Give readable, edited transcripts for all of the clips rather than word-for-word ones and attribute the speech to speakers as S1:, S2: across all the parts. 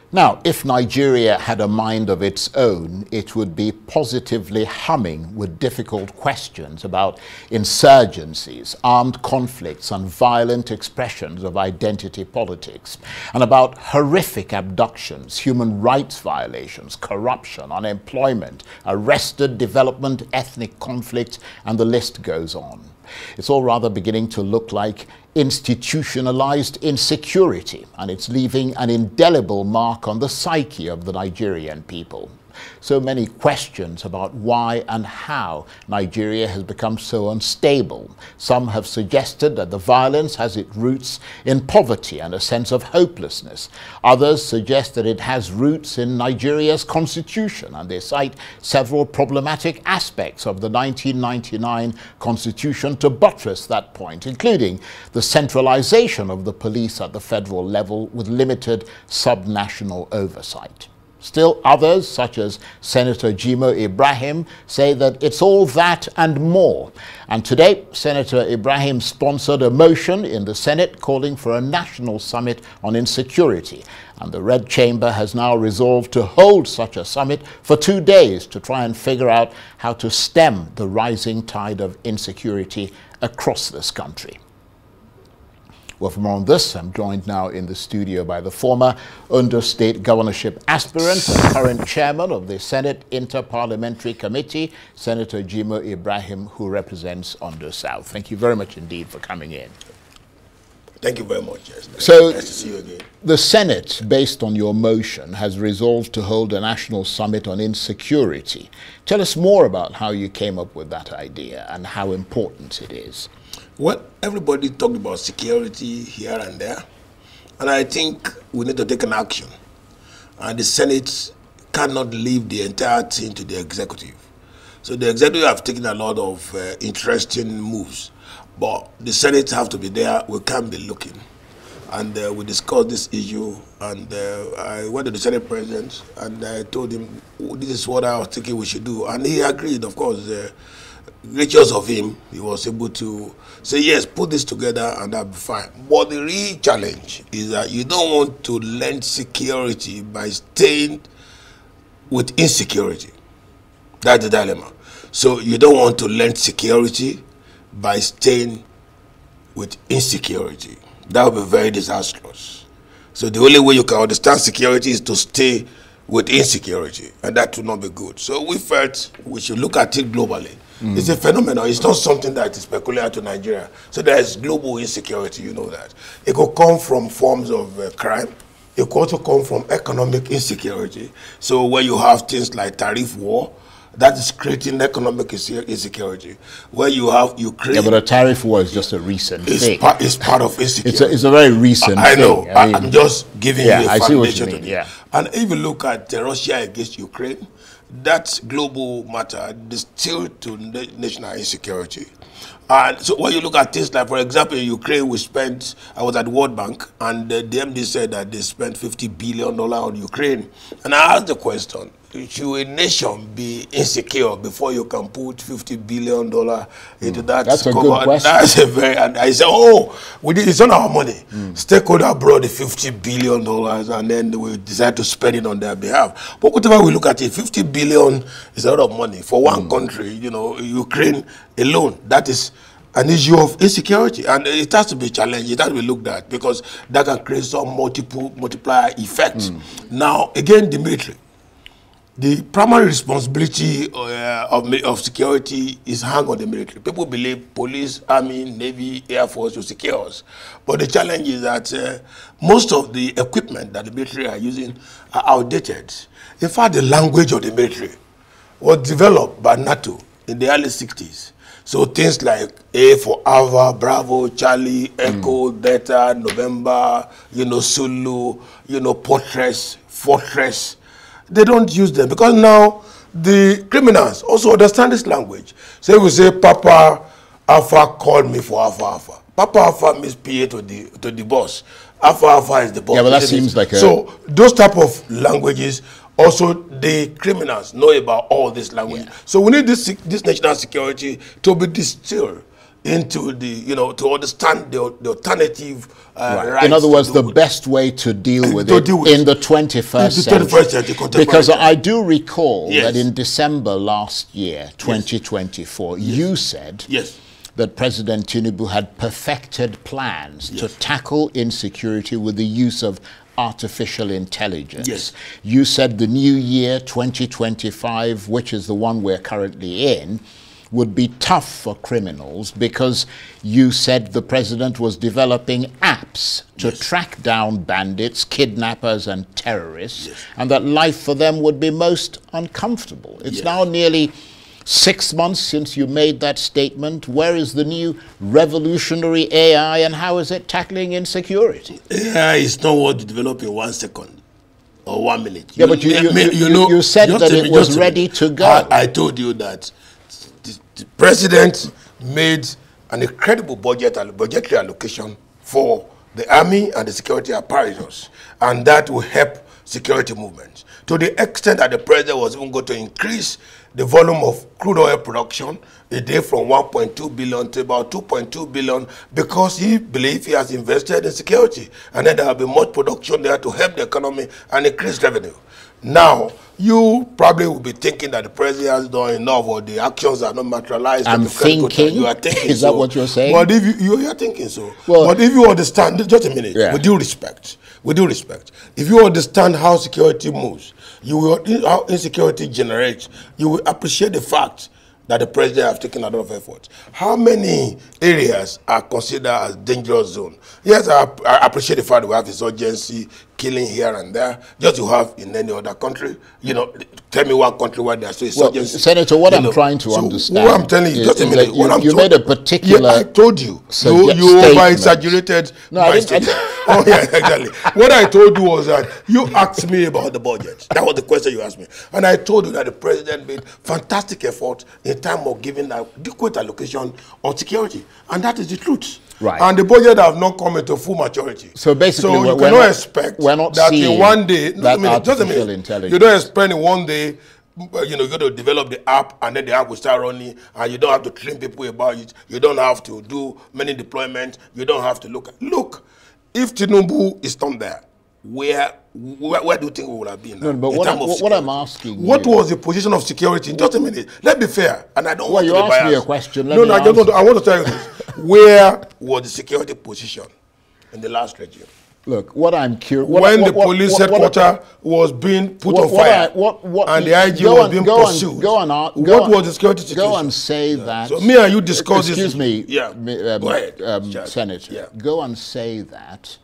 S1: Now, if Nigeria had a mind of its own, it would be positively humming with difficult questions about insurgencies, armed conflicts, and violent expressions of identity politics, and about horrific abductions, human rights violations, corruption, unemployment, arrested development, ethnic conflict, and the list goes on. It's all rather beginning to look like institutionalized insecurity, and it's leaving an indelible mark on the psyche of the Nigerian people. So many questions about why and how Nigeria has become so unstable. Some have suggested that the violence has its roots in poverty and a sense of hopelessness. Others suggest that it has roots in Nigeria's constitution, and they cite several problematic aspects of the 1999 constitution to buttress that point, including the centralization of the police at the federal level with limited subnational oversight. Still others, such as Senator Jimoh Ibrahim, say that it's all that and more. And today, Senator Ibrahim sponsored a motion in the Senate calling for a national summit on insecurity. And the Red Chamber has now resolved to hold such a summit for 2 days to try and figure out how to stem the rising tide of insecurity across this country. Well, for more on this, I'm joined now in the studio by the former Ondo State governorship aspirant and current chairman of the Senate Inter-Parliamentary Committee, Senator Jimoh Ibrahim, who represents Ondo South. Thank you very much indeed for coming in.
S2: Thank you very much. Yes.
S1: So,
S2: nice to see you again.
S1: The Senate, based on your motion, has resolved to hold a national summit on insecurity. Tell us more about how you came up with that idea and how important it is.
S2: Well, everybody talked about security here and there, and I think we need to take an action. And the Senate cannot leave the entire thing to the executive. So the executive have taken a lot of interesting moves, but the Senate have to be there. We can't be looking. And we discussed this issue, and I went to the Senate president, and I told him, this is what I was thinking we should do. And he agreed, of course. Gracious of him, he was able to say, yes, put this together and that'll be fine. But the real challenge is that you don't want to lend security by staying with insecurity. That's the dilemma. So you don't want to lend security by staying with insecurity. That would be very disastrous. So the only way you can understand security is to stay with insecurity, and that would not be good. So we felt we should look at it globally. It's a phenomenon. It's not something that is peculiar to Nigeria. So there is global insecurity, you know that. It could come from forms of crime. It could also come from economic insecurity. So when you have things like tariff war, that is creating economic insecurity. Where you have Ukraine... Yeah,
S1: but a tariff war is just a recent thing.
S2: It's part of insecurity.
S1: It's a very recent thing.
S2: I know. I'm just giving you a foundation.
S1: I see what you mean, yeah.
S2: And if you look at Russia against Ukraine, that global matter distilled to national insecurity. And so when you look at things like, for example, in Ukraine, I was at the World Bank, and the MD said that they spent $50 billion on Ukraine. And I asked the question, should a nation be insecure before you can put $50 billion into that?
S1: That's a good question.
S2: That's a very, and I said, oh, it's not our money. Stakeholder brought the $50 billion, and then we decided to spend it on their behalf. But whatever we look at it, $50 billion is a lot of money for one country, you know, Ukraine alone. That is an issue of insecurity, and it has to be challenged. It has to be looked at, because that can create some multiplier effects. Now, again, the military. The primary responsibility of security is hung on the military. People believe police, army, navy, air force will secure us. But the challenge is that most of the equipment that the military are using are outdated. In fact, the language of the military was developed by NATO in the early 60s. So things like A for Alpha, Bravo, Charlie, Echo, Delta, November, you know, Zulu, you know, Fortress, they don't use them, because now the criminals also understand this language. So we say, Papa Alpha called me for Alpha Alpha. Papa Alpha means PA to the boss. Alpha Alpha is the boss.
S1: Yeah, but that seems like a...
S2: So those type of languages, also the criminals know about all this language. Yeah. So we need this national security to be distilled into the, you know, to understand the alternative rights.
S1: In other words, the best way to deal with it in the 21st century. Because I do recall that in December last year, 2024, you said that President Tinubu had perfected plans to tackle insecurity with the use of artificial intelligence. You said the new year, 2025, which is the one we're currently in, would be tough for criminals because you said the president was developing apps to track down bandits, kidnappers and terrorists, and that life for them would be most uncomfortable. It's now nearly 6 months since you made that statement. Where is the new revolutionary AI and how is it tackling insecurity?
S2: AI is not what you develop in 1 second or 1 minute.
S1: Yeah, but you said that it was ready to go.
S2: I told you that the president made an incredible budgetary allocation for the army and the security apparatus, and that will help security movements. To the extent that the president was even going to increase the volume of crude oil production a day from 1.2 billion to about 2.2 billion because he believes he has invested in security, and then there will be more production there to help the economy and increase revenue. Now, you probably will be thinking that the president has done enough or the actions are not materialized.
S1: I'm thinking. You are thinking. Is that what you're saying?
S2: But if you are thinking so. Well, but if you understand, just a minute, with due respect, if you understand how security moves, how insecurity generates, you will appreciate the fact that the president has taken a lot of effort. How many areas are considered as dangerous zone? Yes, I appreciate the fact that we have insurgency, killing here and there, just you have in any other country. You know, tell me one country where there's insurgency.
S1: Well, Senator, what I'm trying to understand,
S2: what I'm telling you, just a minute.
S1: You made a particular.
S2: I told you. You over-exaggerated my statement. Oh yeah, exactly. What I told you was that you asked me about the budget. That was the question you asked me, and I told you that the president made fantastic effort in time of giving adequate allocation on security, and that is the truth.
S1: Right.
S2: And the budget have not come into full maturity.
S1: So basically,
S2: so you cannot expect that in one day.
S1: Just a minute.
S2: You don't expect in one day. You know, you're going to develop the app and then the app will start running, and you don't have to train people about it. You don't have to do many deployments. You don't have to look. If Tinubu is not there, where do you think we would have been?
S1: No, but what I'm asking
S2: what was the position of security? Just a minute. Let's be fair, and I don't want to be biased.
S1: You asked me a question.
S2: I want to tell you this. Where was the security position in the last regime?
S1: Look, what I'm curious...
S2: When the police headquarters was being put on fire and the IG was being pursued, what was the security situation?
S1: Go and say that...
S2: So me and you discuss this...
S1: Excuse me,
S2: go ahead,
S1: Senator. Go and say that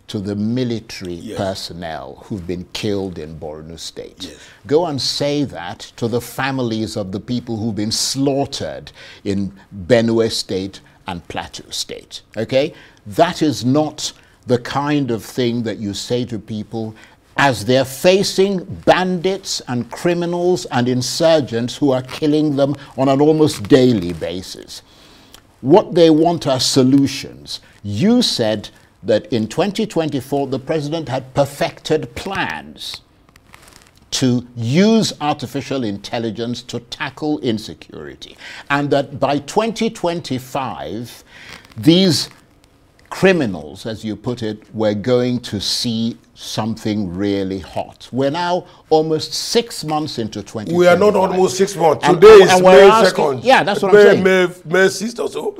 S1: to the military personnel who've been killed in Borno State. Go and say that to the families of the people who've been slaughtered in Benue State and Plateau State, okay? That is not the kind of thing that you say to people as they're facing bandits and criminals and insurgents who are killing them on an almost daily basis. What they want are solutions. You said that in 2024, the president had perfected plans to use artificial intelligence to tackle insecurity, and that by 2025, these criminals, as you put it, were going to see something really hot. We're now almost 6 months into 2025.
S2: We are not almost 6 months. Today is May 2nd.
S1: Yeah, that's what I'm saying.
S2: May 6th or so.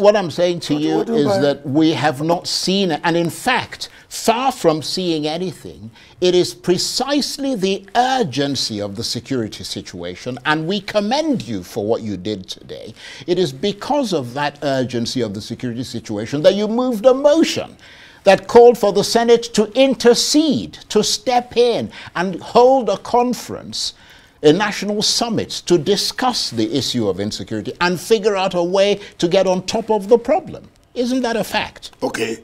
S1: What I'm saying to you is that we have not seen it. And in fact, far from seeing anything, it is precisely the urgency of the security situation, and we commend you for what you did today. It is because of that urgency of the security situation that you moved a motion that called for the Senate to intercede, to step in and hold a conference, a national summit, to discuss the issue of insecurity and figure out a way to get on top of the problem. Isn't that a fact?
S2: Okay.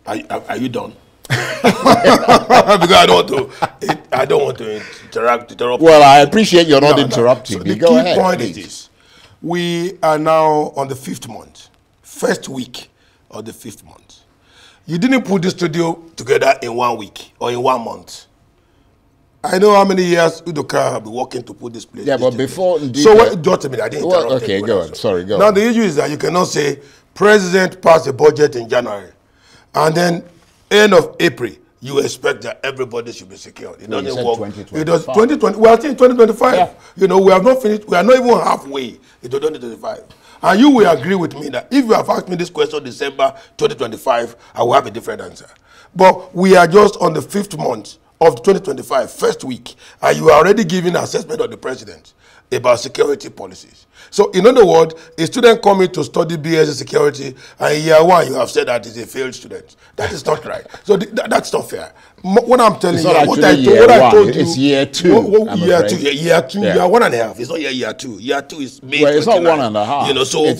S2: Are you done? Because I don't want to interrupt.
S1: Well, I appreciate you're not interrupting me. Go ahead.
S2: The key point is this. We are now on the 5th month, first week of the 5th month. You didn't put the studio together in 1 week or in 1 month. I know how many years Udoka have been working to put this place.
S1: Yeah, but before...
S2: So, just a minute, I didn't interrupt.
S1: Okay, go on. Sorry, go on.
S2: Now, the issue is that you cannot say, President passed a budget in January, and then end of April, you expect that everybody should be secured. It doesn't work. It does 2020. We are still in 2025. Yeah. You know, we have not finished. We are not even halfway into 2025. And you will agree with me that if you have asked me this question December 2025, I will have a different answer. But we are just on the 5th month of 2025, first week, and you are already giving an assessment of the president about security policies. So, in other words, a student coming to study BSc security, and in year 1, you have said that he's a failed student. That is not right. So, that's not fair. What I'm telling you, what I told you,
S1: it's year 2.
S2: Year 2, year 1.5. It's not year 2. Year 2 is May.
S1: Well, it's 29. Not 1.5.
S2: You know, so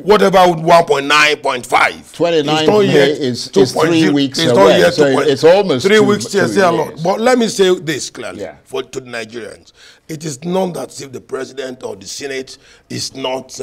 S2: whatever 1.9, 0.5.
S1: 29 is 3 weeks away. So it's almost
S2: 3 weeks. Yes, a lot. But let me say this clearly to the Nigerians. It is not that if the president or the Senate is not,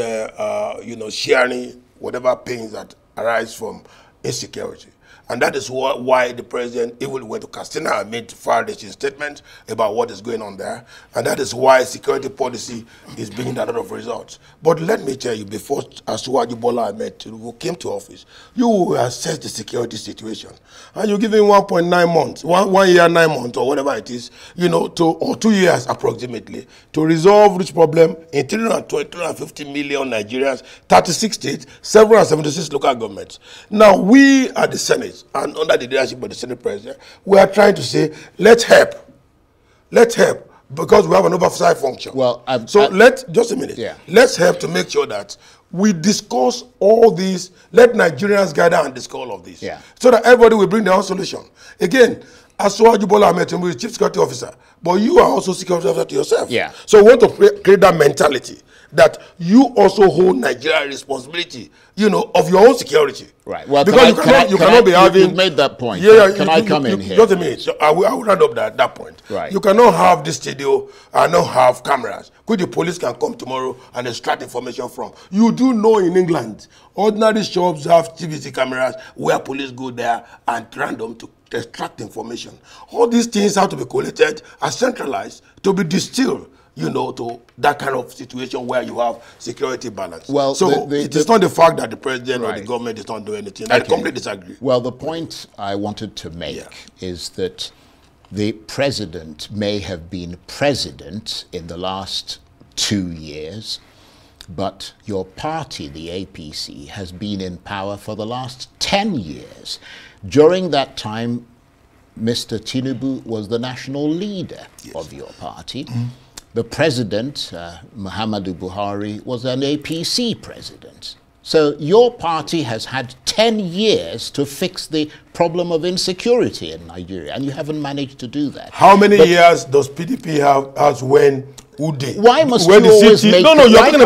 S2: you know, sharing whatever pains that arise from insecurity. And that is why the president even went to Castina and made far-reaching statements about what is going on there. And that is why security policy is bringing a lot of results. But let me tell you, before Asiwaju Bola Ahmed Tinubu came to office, you will assess the security situation. And you give him 1.9 months, 1 year, 9 months, or whatever it is, you know, or 2 years approximately, to resolve this problem in 350 million Nigerians, 36 states, 776 local governments. Now, we at the Senate, and under the leadership of the Senate President, we are trying to say, let's help. Let's help, because we have an oversight function.
S1: Well,
S2: just a minute. Yeah. Let's help to make sure that we discuss all these, let Nigerians gather and discuss all of this. Yeah. So that everybody will bring their own solution. Again, Asiwaju Bola Ahmed Tinubu is Chief Security Officer, but you are also Security Officer to yourself. Yeah. So we want to create that mentality that you also hold Nigeria responsibility, you know, of your own security. Right. Well, because you cannot be having... You
S1: made that point. Yeah, can I come in here?
S2: Just a minute. So I will round up that point. Right. You cannot have this studio and not have cameras, which the police can come tomorrow and extract information from. You do know in England, ordinary shops have TVC cameras where police go there and random to extract information. All these things have to be collected and centralized to be distilled, you know, to that kind of situation where you have security balance. Well, so it is not the fact that the president or the government is not doing anything. I completely disagree.
S1: Well, the point I wanted to make is that the president may have been president in the last 2 years, but your party, the APC, has been in power for the last 10 years. During that time, Mr. Tinubu was the national leader of your party. The president, Muhammadu Buhari, was an APC president. So your party has had 10 years to fix the problem of insecurity in Nigeria, and you haven't managed to do that.
S2: How many years does PDP have as when Ude?
S1: Why must you always make...
S2: No, you are talking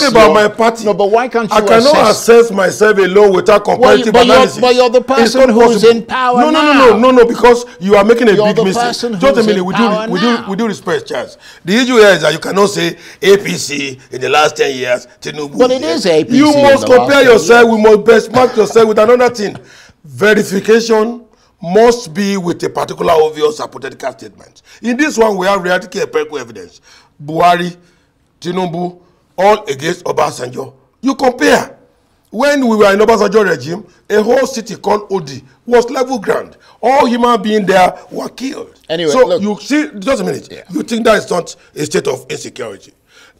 S2: about my party.
S1: No, but why can't you
S2: I cannot assess myself alone without comparative analysis.
S1: But you're the person who's in power now.
S2: No, because you are making a big mistake. Just a minute, we do respect, Charles. The issue here is that you cannot say APC in the last 10 years, Tinubu.
S1: But it is APC.
S2: You must compare yourself, we must benchmark yourself with another thing. Verification must be with a particular obvious hypothetical statement. In this one, we have reality empirical evidence. Buhari, Tinubu, all against Obasanjo. You compare. When we were in Obasanjo regime, a whole city called Odi was level ground. All human beings there were killed. Anyway, so look, you see, just a minute. You think that is not a state of insecurity.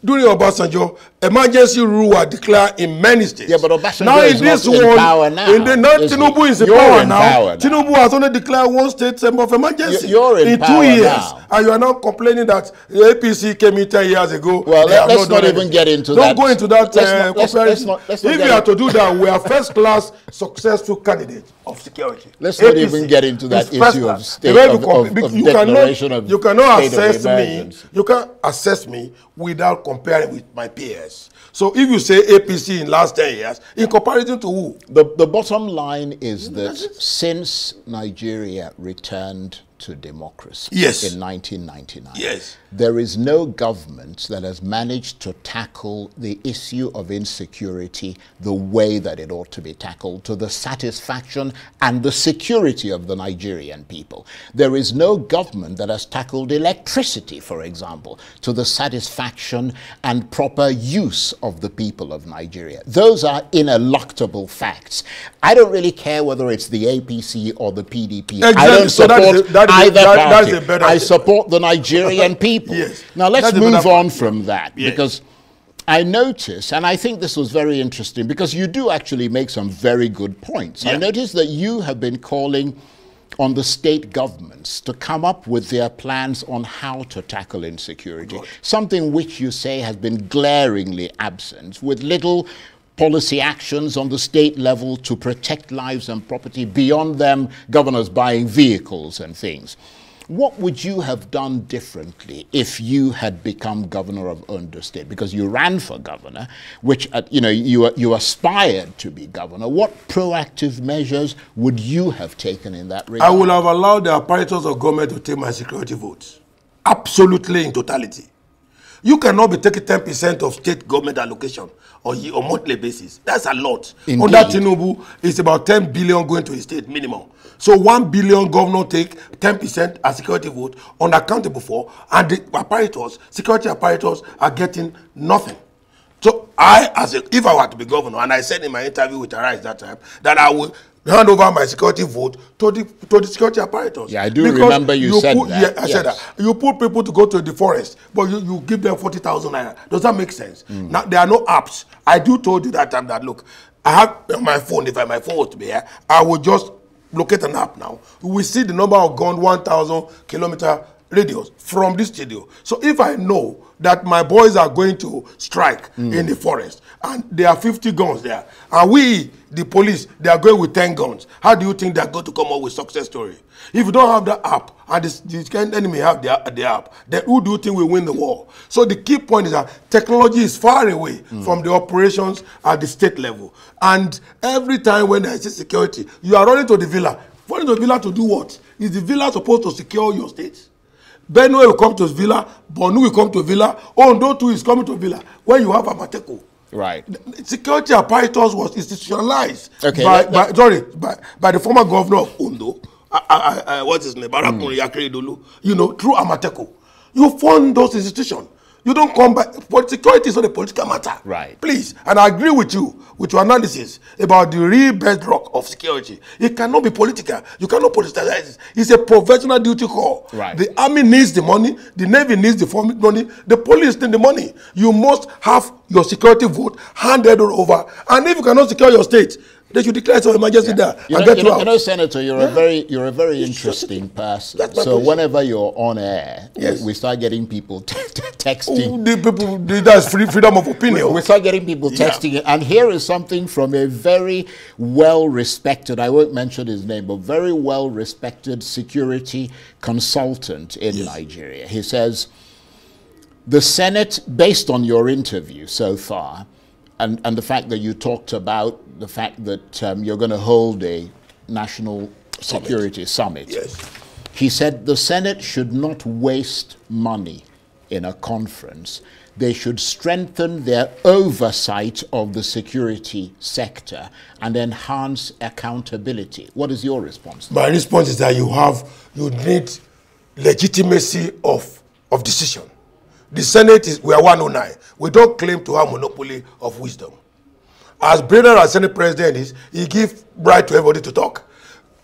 S2: During Obasanjo, emergency rule was declared in many states.
S1: Yeah, but Obasanjo is not in power now.
S2: Tinubu is in power now. Tinubu has only declared one state of emergency in 2 years. Now. And you are now complaining that the APC came in 10 years ago.
S1: Well, let's not even get into that.
S2: Don't go into that comparison. If you are to do that, we are first-class successful candidate of security.
S1: Let's not even get into that issue of state of declaration of
S2: you cannot assess me. You can't assess me without comparing with my peers. So if you say APC in last 10 years, in comparison to who?
S1: The bottom line is that since Nigeria returned to democracy
S2: Yes.
S1: in 1999.
S2: Yes.
S1: There is no government that has managed to tackle the issue of insecurity the way that it ought to be tackled, to the satisfaction and the security of the Nigerian people. There is no government that has tackled electricity, for example, to the satisfaction and proper use of the people of Nigeria. Those are ineluctable facts. I don't really care whether it's the APC or the PDP.
S2: Exactly.
S1: I don't support either party. I support the Nigerian people.
S2: Yes.
S1: Now let's move on from
S2: yes.
S1: that,
S2: Yes.
S1: because I notice, and I think this was very interesting, because you do actually make some very good points.
S2: Yeah.
S1: I notice that you have been calling on the state governments to come up with their plans on how to tackle insecurity, something which you say has been glaringly absent, with little policy actions on the state level to protect lives and property, beyond them governors buying vehicles and things. What would you have done differently if you had become governor of Ondo State? Because you ran for governor, which, you aspired to be governor. What proactive measures would you have taken in that regard?
S2: I would have allowed the apparatus of government to take my security votes. Absolutely, in totality. You cannot be taking 10% of state government allocation on monthly basis. That's a lot.
S1: Indeed.
S2: Under Tinubu, it's about 10 billion going to the state minimum. So 1 billion governor take 10% as security vote unaccountable for, and the apparatus, security apparatus, are getting nothing. So if I were to be governor, and I said in my interview with Arise that time, that I would hand over my security vote to the security apparatus.
S1: Yeah, I do remember you said that.
S2: Yeah, I said that. You put people to go to the forest, but you give them 40,000 naira. Does that make sense? Now, there are no apps. I told you that time that, look, I have my phone. If my phone was to be here, I would just locate an app now. We see the number of guns, 1,000 kilometer radius from this studio. So if I know that my boys are going to strike in the forest, and there are 50 guns there, and we, the police, they are going with 10 guns, how do you think they are going to come up with success story? If you don't have the app, and the enemy have the app, then who do you think will win the war? So the key point is that technology is far away from the operations at the state level. And every time when there is security, you are running to the villa. Running to the villa to do what? Is the villa supposed to secure your state? Benue will come to Villa, Borno will come to Villa, Ondo too is coming to Villa, when you have Amateko.
S1: Right.
S2: Security apparatus was institutionalized
S1: by
S2: the former governor of Ondo, what's his name, Barakuri Yakiridolu, through Amateko. You fund those institutions. You don't come back. Security is not a political matter.
S1: Right.
S2: Please. And I agree with you, with your analysis about the real bedrock of security. It cannot be political. You cannot politicize it. It's a professional duty call.
S1: Right.
S2: The army needs the money. The navy needs the money. The police need the money. You must have your security vote handed over. And if you cannot secure your state, they should declare some emergency there and get you out.
S1: Senator, you're a very interesting person. So whenever you're on air, we start getting people texting.
S2: That's freedom of opinion.
S1: We start getting people texting, and here is something from a very well-respected, I won't mention his name, but very well-respected security consultant in Nigeria. He says, the Senate, based on your interview so far, and the fact that you talked about the fact that you're going to hold a national security summit.
S2: Yes.
S1: He said the Senate should not waste money in a conference. They should strengthen their oversight of the security sector and enhance accountability. What is your response?
S2: My response is that you need legitimacy of decision. The Senate we are 109. We don't claim to have monopoly of wisdom. As brilliant as Senate president is, he gives right to everybody to talk.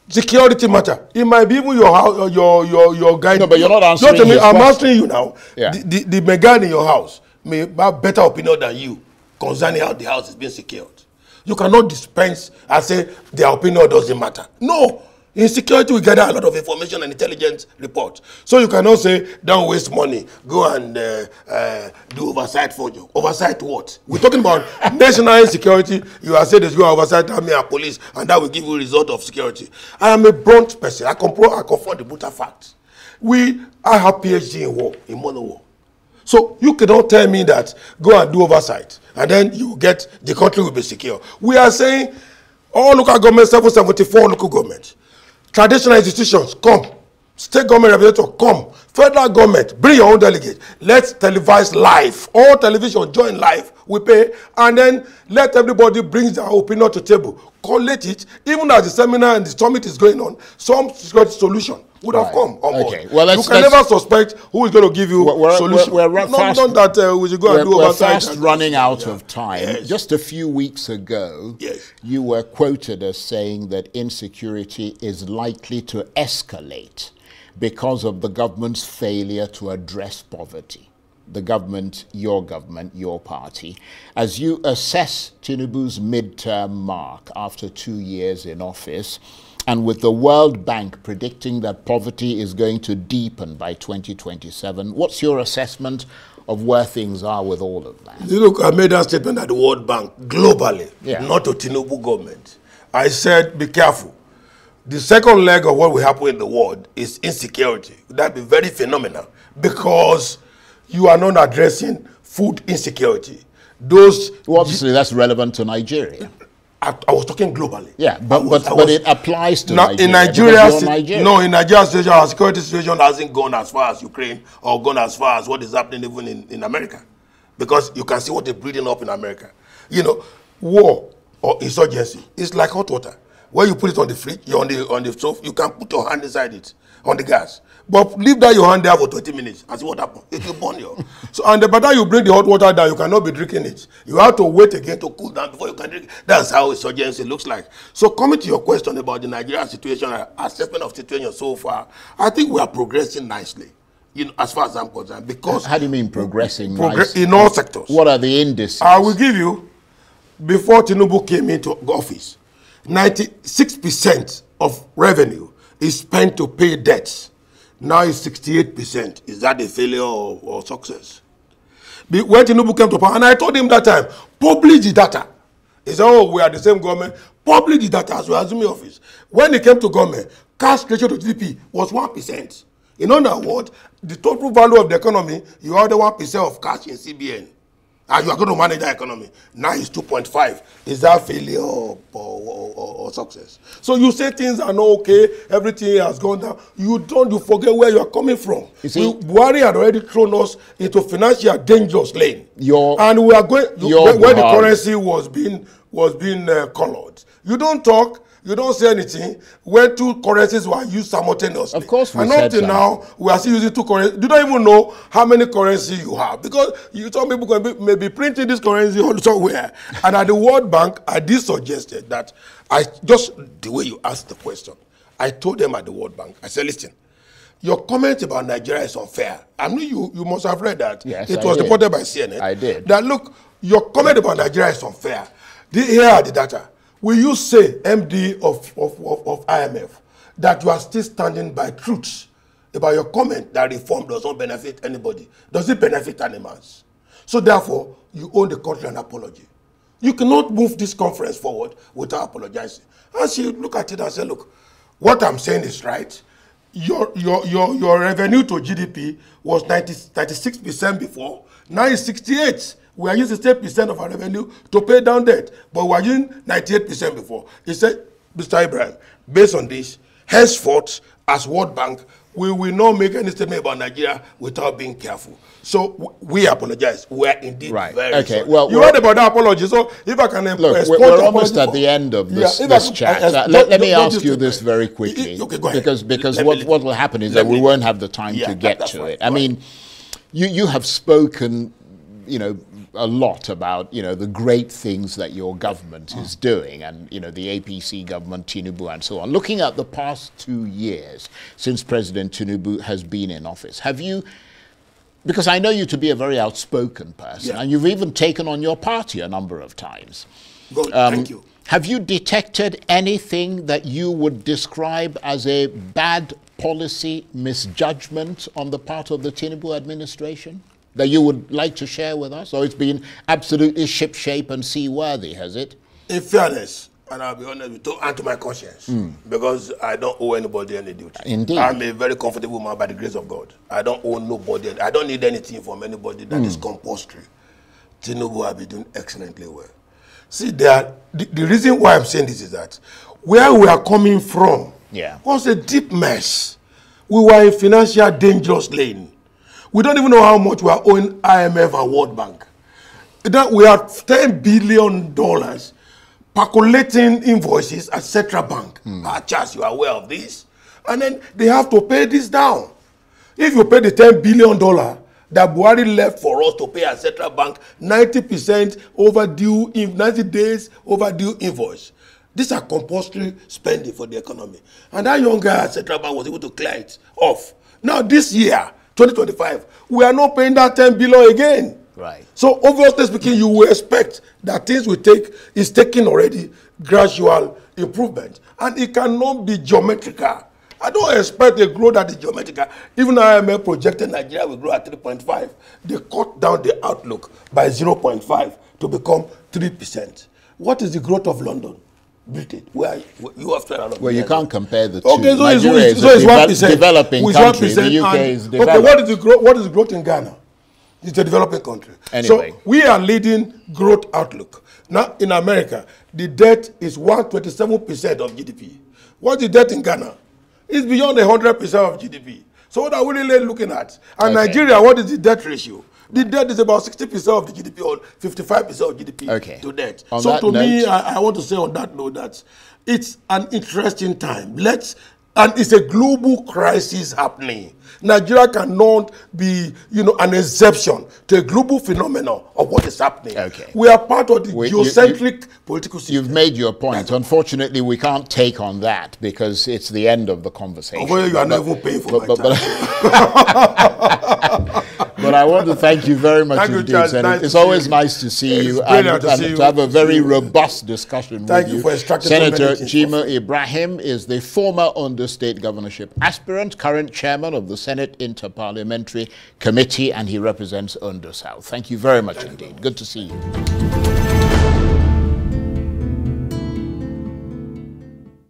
S2: Security matter. It might be even your house, your guy.
S1: No, but you're not answering.
S2: I'm answering you now.
S1: Yeah.
S2: The man in your house may have better opinion than you concerning how the house is being secured. You cannot dispense and say their opinion doesn't matter. No. In security, we gather a lot of information and intelligence reports. So you cannot say, don't waste money, go and do oversight for you. Oversight what? We're talking about national security. You are saying there's going to oversight army and police, and that will give you a result of security. I am a blunt person. I confront the brutal facts. I have PhD in war, in modern war. So you cannot tell me that go and do oversight, and then you get the country will be secure. We are saying all local governments, 774 local governments, traditional institutions, come. State government representative, come. Federal government, bring your own delegate. Let's televise live. All television join live. We pay, and then let everybody bring their opinion to the table. Collate it. Even as the seminar and the summit is going on, some solution would have come on board. Well, you can never suspect who is going to give you solution. Not that we should go and do oversight.
S1: We're fast running out of time. Yes. Just a few weeks ago, you were quoted as saying that insecurity is likely to escalate because of the government's failure to address poverty. The government, your party. As you assess Tinubu's midterm mark after 2 years in office, and with the World Bank predicting that poverty is going to deepen by 2027, what's your assessment of where things are with all of that?
S2: Look, I made that statement at the World Bank globally, not to Tinubu government. I said, be careful. The second leg of what will happen in the world is insecurity. That will be very phenomenal because you are not addressing food insecurity.
S1: Obviously, that's relevant to Nigeria.
S2: I was talking globally.
S1: Yeah, but it applies to Nigeria.
S2: In Nigeria, no, in Nigeria's situation, our security situation hasn't gone as far as Ukraine or gone as far as what is happening even in America. Because you can see what they're breeding up in America. You know, war or insurgency is like hot water. When you put it on the fridge, you're on the stove, you can put your hand inside it, on the gas. But leave that your hand there for 20 minutes and see what happens. It will burn you. So, and by the time you bring the hot water down, you cannot be drinking it. You have to wait again to cool down before you can drink it. That's how insurgency looks like. So coming to your question about the Nigerian situation, assessment of situation so far, I think we are progressing nicely. You know, as far as I'm concerned, because...
S1: How do you mean progressing nicely?
S2: In all sectors.
S1: What are the indices?
S2: I will give you, before Tinubu came into office, 96% of revenue is spent to pay debts. Now it's 68%. Is that a failure or success? When Tinubu came to power, and I told him that time, publish the data. He said, oh, we are the same government. Publish the data as we are assuming office. When he came to government, cash ratio to GDP was 1%. In other words, the total value of the economy, you have the 1% of cash in CBN. And you are going to manage that economy. Now it's 2.5. Is that failure or success? So you say things are not okay, everything has gone down. You forget where you are coming from. You see, Buhari had already thrown us into financial dangerous lane. And we are going where the currency was being colored. You don't talk. You don't say anything when two currencies were used simultaneously.
S1: Of course we
S2: and
S1: said
S2: up till now, we are still using two currencies. You don't even know how many currencies you have. Because some people may be printing this currency somewhere. And at the World Bank, I did suggested that, the way you asked the question, I told them at the World Bank, I said, listen, your comment about Nigeria is unfair. I know you must have read that.
S1: Yes,
S2: it was reported by CNN.
S1: I did.
S2: That, look, your comment about Nigeria is unfair. Here are the data. Will you say, MD of IMF, that you are still standing by truth about your comment that reform does not benefit anybody? Does it benefit animals? So therefore, you owe the country an apology. You cannot move this conference forward without apologizing. And she look at it and say, look, what I'm saying is right. Your revenue to GDP was 96% before. Now it's 68%. We are using 8% of our revenue to pay down debt, but we are using 98% before. He said, Mr. Ibrahim, based on this, henceforth, as World Bank, we will not make any statement about Nigeria without being careful. So we apologize. We are indeed very sorry.
S1: Well,
S2: you heard about that apology, so if I can...
S1: Look, we're almost at the end of this chat. Let me ask you this very quickly.
S2: Okay, go ahead.
S1: Because what will happen is that we won't have the time to get to it. I mean, you have spoken, a lot about, the great things that your government is doing, and, the APC government, Tinubu, and so on. Looking at the past 2 years since President Tinubu has been in office, have you, because I know you to be a very outspoken person, and you've even taken on your party a number of times.
S2: Good, thank you.
S1: Have you detected anything that you would describe as a bad policy misjudgment on the part of the Tinubu administration that you would like to share with us? Or it's been absolutely shipshape and seaworthy, has it?
S2: In fairness, and I'll be honest with you, and to my conscience, because I don't owe anybody any duty.
S1: Indeed.
S2: I'm a very comfortable man by the grace of God. I don't owe nobody. I don't need anything from anybody that is compulsory. Tinubu have been doing excellently well. See, the reason why I'm saying this is that where we are coming from was a deep mess. we were in financial dangerous lane. We don't even know how much we are owing IMF and World Bank. We are $10 billion percolating invoices at Central Bank. Charles, you are aware of this. And then they have to pay this down. If you pay the $10 billion that Buhari left for us to pay at Central Bank, 90% overdue, 90 days overdue invoice. These are compulsory spending for the economy. And that young guy at Central Bank was able to clear it off. Now this year, 2025, we are not paying that 10 billion again.
S1: Right.
S2: So obviously speaking, you will expect that things will is taking already gradual improvement. And it cannot be geometrical. I don't expect a growth that is geometrical. Even IMF projected Nigeria will grow at 3.5. They cut down the outlook by 0.5 to become 3%. What is the growth of London? Britain, where you have to.
S1: Well, you can't compare the two.
S2: Okay, so
S1: Nigeria
S2: it's 1%.
S1: Developing country. The UK is developed.
S2: Okay, what is the growth? What is the growth in Ghana? It's a developing country.
S1: Anyway.
S2: So we are leading growth outlook. Now in America, the debt is 127% of GDP. What's the debt in Ghana? It's beyond 100% of GDP. So what are we really looking at? And Nigeria, what is the debt ratio? The debt is about 60% of the GDP or 55% of GDP to debt. So to me, I want to say on that note that it's an interesting time. And it's a global crisis happening. Nigeria cannot be, an exception to a global phenomenon of what is happening. We are part of the geocentric political system.
S1: You've made your point. Unfortunately, we can't take on that because it's the end of the conversation.
S2: Well, you are not even paying for my time.
S1: But I want to thank you very much indeed, Senator. It's always nice to see you and to have a very robust discussion with you.
S2: For
S1: Senator Jimoh Ibrahim is the former Ondo State governorship aspirant, current chairman of the Senate Interparliamentary Committee, and he represents Ondo South. Thank you very much indeed. Good to see you.